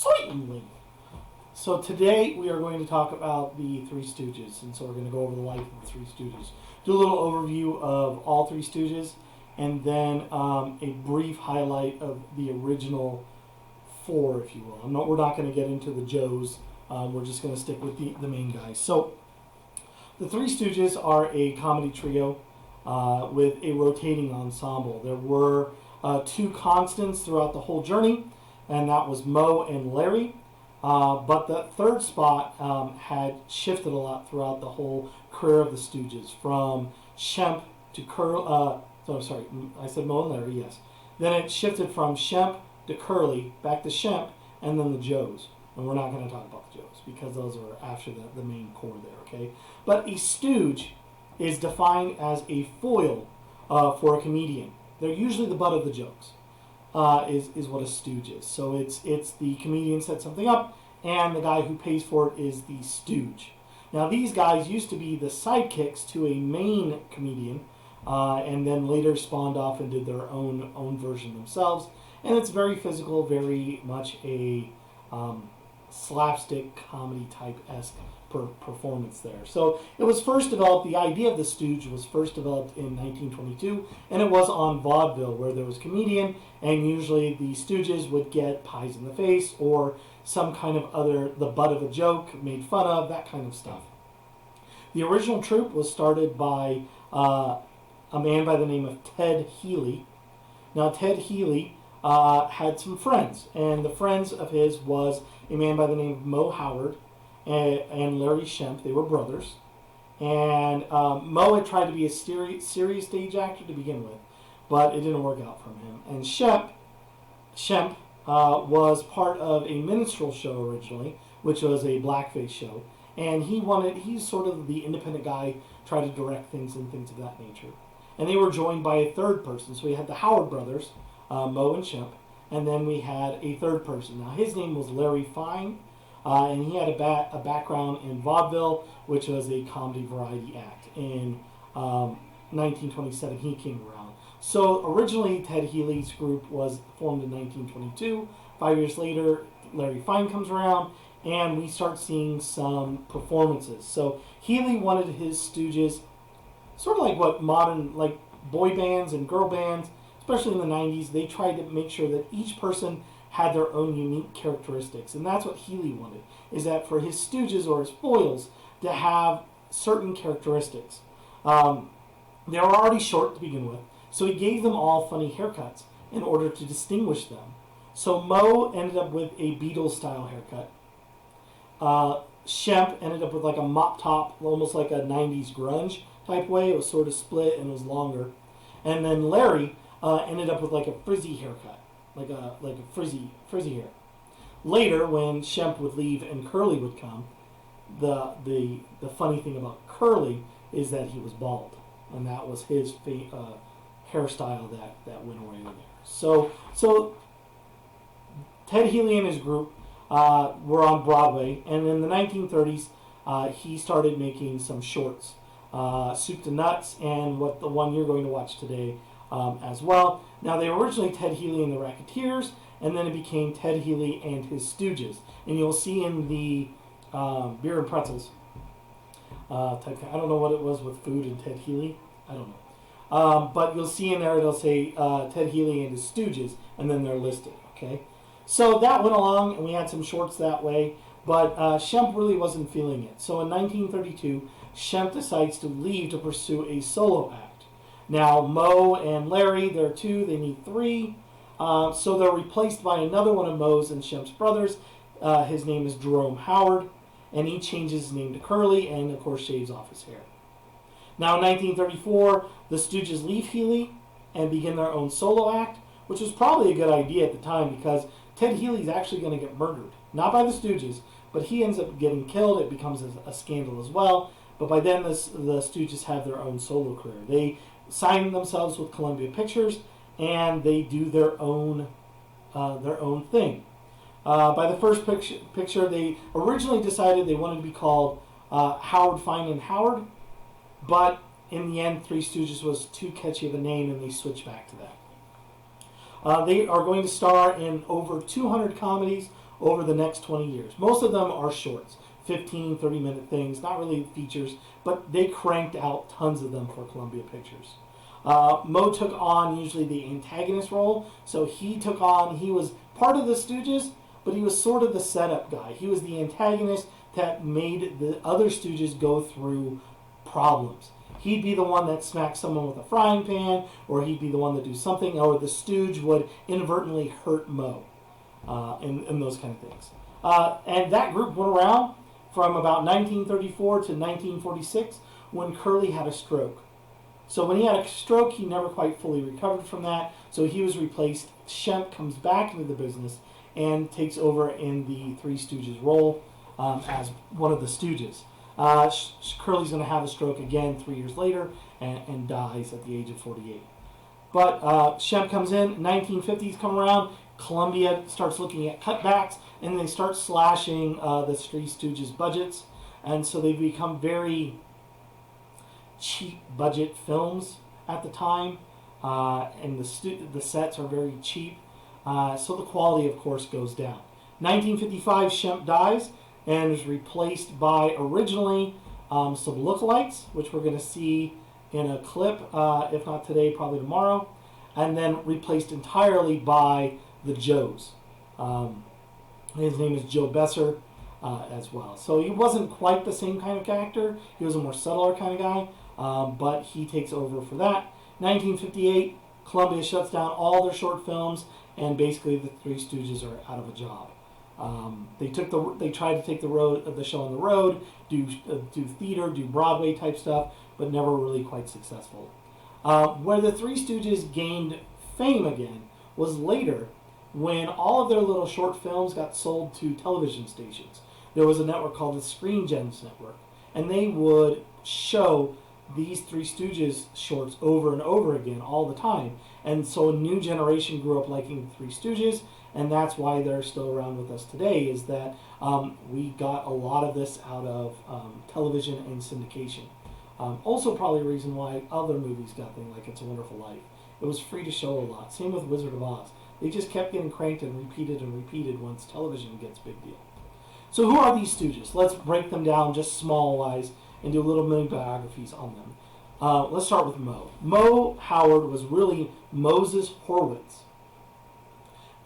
Certainly. So today we are going to talk about the Three Stooges, and so we're going to go over the life of the Three Stooges, do a little overview of all Three Stooges, and then a brief highlight of the original four, if you will. We're not going to get into the Joes. We're just going to stick with the main guys. So the Three Stooges are a comedy trio with a rotating ensemble. There were two constants throughout the whole journey, and that was Moe and Larry. But the third spot had shifted a lot throughout the whole career of the Stooges, from Shemp to Curly. I said Moe and Larry, yes. Then it shifted from Shemp to Curly, back to Shemp, and then the Joes. And we're not going to talk about the Joes because those are after the main core there, okay? But a Stooge is defined as a foil for a comedian. They're usually the butt of the jokes. Is what a stooge is. So it's the comedian sets something up, and the guy who pays for it is the stooge. Now these guys used to be the sidekicks to a main comedian, and then later spawned off and did their own version themselves. And it's very physical, very much a slapstick comedy type-esque performance there. So it was first developed, the idea of the Stooge was first developed in 1922, and it was on vaudeville where there was a comedian, and usually the Stooges would get pies in the face or some kind of the butt of a joke made fun of, that kind of stuff. The original troupe was started by a man by the name of Ted Healy. Now Ted Healy had some friends, and the friends of his was a man by the name of Moe Howard and Larry Shemp. They were brothers. And Moe had tried to be a serious stage actor to begin with, but it didn't work out from him. And Shemp was part of a minstrel show originally, which was a blackface show. And he's sort of the independent guy, try to direct things and things of that nature. And they were joined by a third person. So we had the Howard brothers, Moe and Shemp, and then we had a third person. Now his name was Larry Fine. And he had a background in vaudeville, which was a comedy variety act. In 1927, he came around. So originally, Ted Healy's group was formed in 1922. 5 years later, Larry Fine comes around, and we start seeing some performances. So Healy wanted his Stooges, sort of like what modern, like boy bands and girl bands, especially in the 90s, they tried to make sure that each person had their own unique characteristics. And that's what Healy wanted, is that for his Stooges or his foils to have certain characteristics. They were already short to begin with, so he gave them all funny haircuts in order to distinguish them. So Moe ended up with a Beatles-style haircut. Shemp ended up with like a mop top, almost like a 90s grunge type way. It was sort of split and it was longer. And then Larry ended up with like a frizzy haircut. Like a frizzy hair. Later, when Shemp would leave and Curly would come, the funny thing about Curly is that he was bald, and that was his hairstyle that went away there. So Ted Healy and his group were on Broadway, and in the 1930s he started making some shorts, Soup to Nuts, and the one you're going to watch today as well. Now, they were originally Ted Healy and the Racketeers, and then it became Ted Healy and his Stooges. And you'll see in the Beer and Pretzels type thing. I don't know what it was with food and Ted Healy. I don't know. But you'll see in there it'll say Ted Healy and his Stooges, and then they're listed. Okay, so that went along, and we had some shorts that way. But Shemp really wasn't feeling it. So in 1932, Shemp decides to leave to pursue a solo act. Now, Moe and Larry, they're two, they need three. So they're replaced by another one of Moe's and Shemp's brothers. His name is Jerome Howard, and he changes his name to Curly and, of course, shaves off his hair. Now, in 1934, the Stooges leave Healy and begin their own solo act, which was probably a good idea at the time because Ted Healy's actually going to get murdered. Not by the Stooges, but he ends up getting killed. It becomes a scandal as well. But by then, the Stooges have their own solo career. They sign themselves with Columbia Pictures, and they do their own thing. By the first picture, they originally decided they wanted to be called Howard, Fine, and Howard, but in the end, Three Stooges was too catchy of a name, and they switched back to that. They are going to star in over 200 comedies, over the next 20 years. Most of them are shorts, 15, 30-minute things, not really features, but they cranked out tons of them for Columbia Pictures. Moe took on usually the antagonist role, so he was part of the Stooges, but he was sort of the setup guy. He was the antagonist that made the other Stooges go through problems. He'd be the one that smacked someone with a frying pan, or he'd be the one that do something, or the Stooge would inadvertently hurt Moe, and those kind of things. And that group went around from about 1934 to 1946 when Curly had a stroke. So when he had a stroke, he never quite fully recovered from that, so he was replaced. Shemp comes back into the business and takes over in the Three Stooges role as one of the Stooges. Curly's going to have a stroke again 3 years later and dies at the age of 48. But Shemp comes in, 1950s come around, Columbia starts looking at cutbacks, and they start slashing the Three Stooges budgets, and so they become very cheap budget films at the time, and the sets are very cheap, so the quality, of course, goes down. 1955, Shemp dies and is replaced by originally some lookalikes, which we're going to see in a clip, if not today, probably tomorrow, and then replaced entirely by the Joes. His name is Joe Besser as well. So he wasn't quite the same kind of character. He was a more subtler kind of guy, but he takes over for that. 1958, Columbia shuts down all their short films, and basically the Three Stooges are out of a job. They tried to take the show on the road, do theater, do Broadway type stuff, but never really quite successful. Where the Three Stooges gained fame again was later, when all of their little short films got sold to television stations. There was a network called the Screen Gems Network, and they would show these Three Stooges shorts over and over again all the time. And so a new generation grew up liking the Three Stooges, and that's why they're still around with us today, is that we got a lot of this out of television and syndication. Also probably a reason why other movies got things like It's a Wonderful Life. It was free to show a lot. Same with Wizard of Oz. They just kept getting cranked and repeated once television gets big deal. So who are these Stooges? Let's break them down just small-wise and do a little mini biographies on them. Let's start with Moe. Moe Howard was really Moses Horwitz,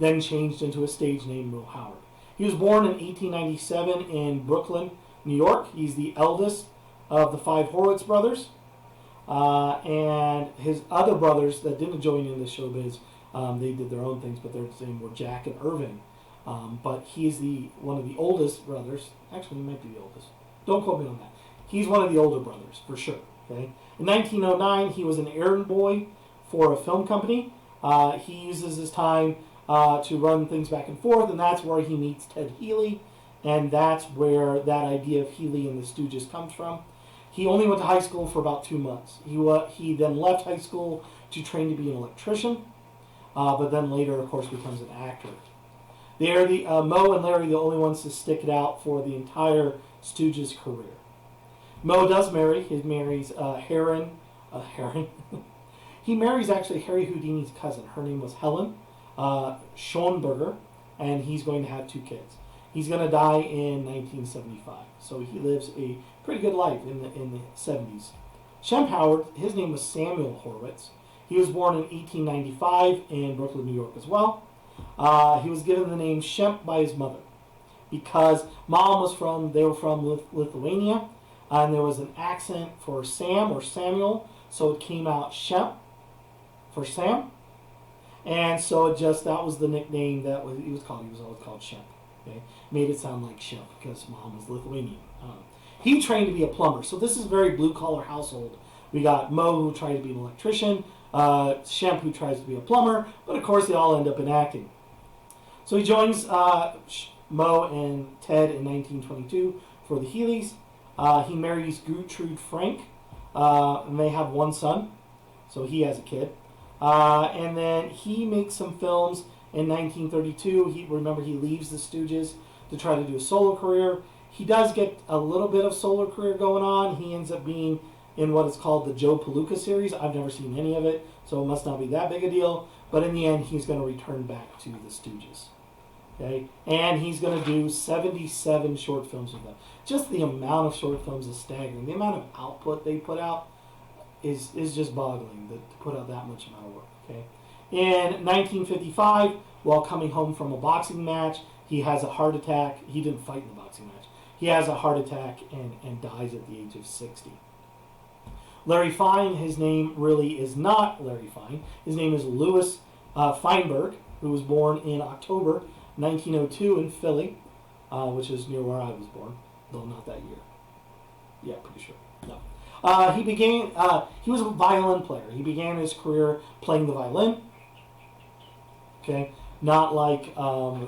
then changed into a stage name, Moe Howard. He was born in 1897 in Brooklyn, New York. He's the eldest of the 5 Horwitz brothers. And his other brothers that didn't join in the showbiz, they did their own things, but their name were Jack and Irving. But he's one of the oldest brothers. Actually, he might be the oldest. Don't quote me on that. He's one of the older brothers, for sure. Okay. In 1909, he was an errand boy for a film company. He uses his time to run things back and forth, and that's where he meets Ted Healy, and that's where that idea of Healy and the Stooges comes from. He only went to high school for about 2 months. He then left high school to train to be an electrician, but then later, of course, becomes an actor. They're Moe and Larry the only ones to stick it out for the entire Stooges career. Moe does marry. He marries Heron. He marries actually Harry Houdini's cousin. Her name was Helen Schoenberger, and he's going to have 2 kids. He's going to die in 1975, so he lives a pretty good life in the 70s. Shemp Howard, his name was Samuel Horwitz. He was born in 1895 in Brooklyn, New York as well. He was given the name Shemp by his mother because mom was from Lithuania, and there was an accent for Sam or Samuel, so it came out Shemp for Sam. And so that was the nickname he was always called Shemp. Okay? Made it sound like Shemp because mom was Lithuanian. He trained to be a plumber, so this is a very blue-collar household. We got Moe, who tried to be an electrician, Shemp, who tries to be a plumber, but of course they all end up in acting. So he joins Moe and Ted in 1922 for the Healys. He marries Gertrude Frank, and they have 1 son, so he has a kid. And then he makes some films in 1932. He leaves the Stooges to try to do a solo career. He does get a little bit of solo career going on. He ends up being in what is called the Joe Palooka series. I've never seen any of it, so it must not be that big a deal. But in the end, he's going to return back to the Stooges. Okay, and he's going to do 77 short films with them. Just the amount of short films is staggering. The amount of output they put out is just boggling to put out that much amount of work. Okay, in 1955, while coming home from a boxing match, he has a heart attack. He didn't fight in the boxing match. He has a heart attack and dies at the age of 60. Larry Fine, his name really is not Larry Fine. His name is Louis Feinberg, who was born in October 1902 in Philly, which is near where I was born, though not that year. Yeah, pretty sure. No. He was a violin player. He began his career playing the violin. Okay, not like I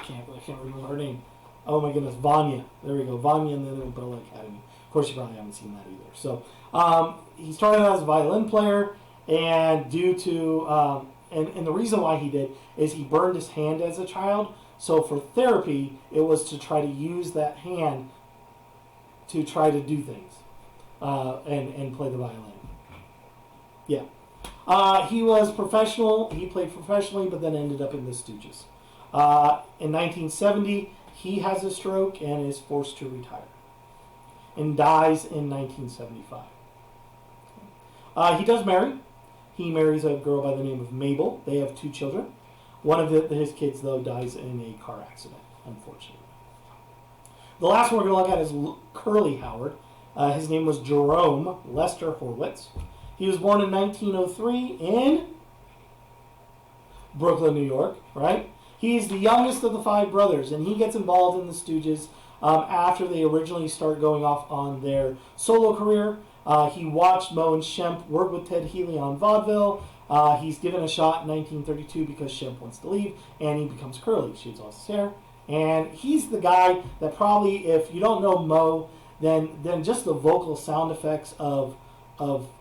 can't remember her name. Oh my goodness, Vanya. There we go, Vanya in the Umbrella Academy. Of course, you probably haven't seen that either. So he started out as a violin player, and due to and the reason why he did is he burned his hand as a child. So for therapy, it was to try to use that hand to try to do things and play the violin. Yeah. He was professional. He played professionally, but then ended up in the Stooges. In 1970, he has a stroke and is forced to retire, and dies in 1975. He does marry. He marries a girl by the name of Mabel. They have 2 children. One of his kids, though, dies in a car accident, unfortunately. The last one we're going to look at is Curly Howard. His name was Jerome Lester Horwitz. He was born in 1903 in Brooklyn, New York, right? He's the youngest of the 5 brothers, and he gets involved in the Stooges after they originally start going off on their solo career. He watched Moe and Shemp work with Ted Healy on vaudeville. He's given a shot in 1932 because Shemp wants to leave, and he becomes Curly, shades off his hair. And he's the guy that probably, if you don't know Moe, then just the vocal sound effects of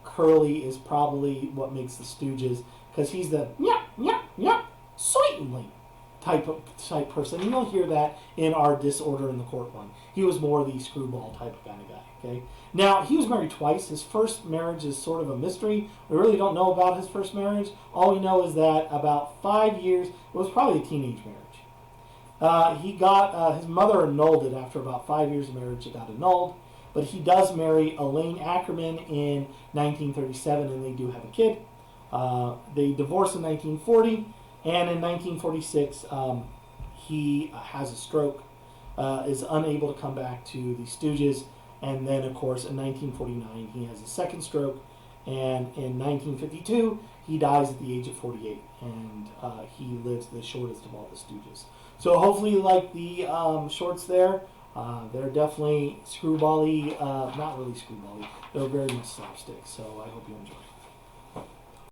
Curly is probably what makes the Stooges, because he's the yeah, yeah, yeah, certainly type person. And you'll hear that in our Disorder in the Court one. He was more the screwball type of kind of guy. Okay. Now, he was married twice. His first marriage is sort of a mystery. We really don't know about his first marriage. All we know is that about 5 years, it was probably a teenage marriage. He got his mother annulled it after about 5 years of marriage. It got annulled. But he does marry Elaine Ackerman in 1937, and they do have a kid. They divorce in 1940, and in 1946, he has a stroke, is unable to come back to the Stooges, and then, of course, in 1949, he has a second stroke, and in 1952, he dies at the age of 48, and he lives the shortest of all the Stooges. So hopefully you like the shorts there. They're definitely screwball-y, not really screwball-y. They're very much slapstick, so I hope you enjoy.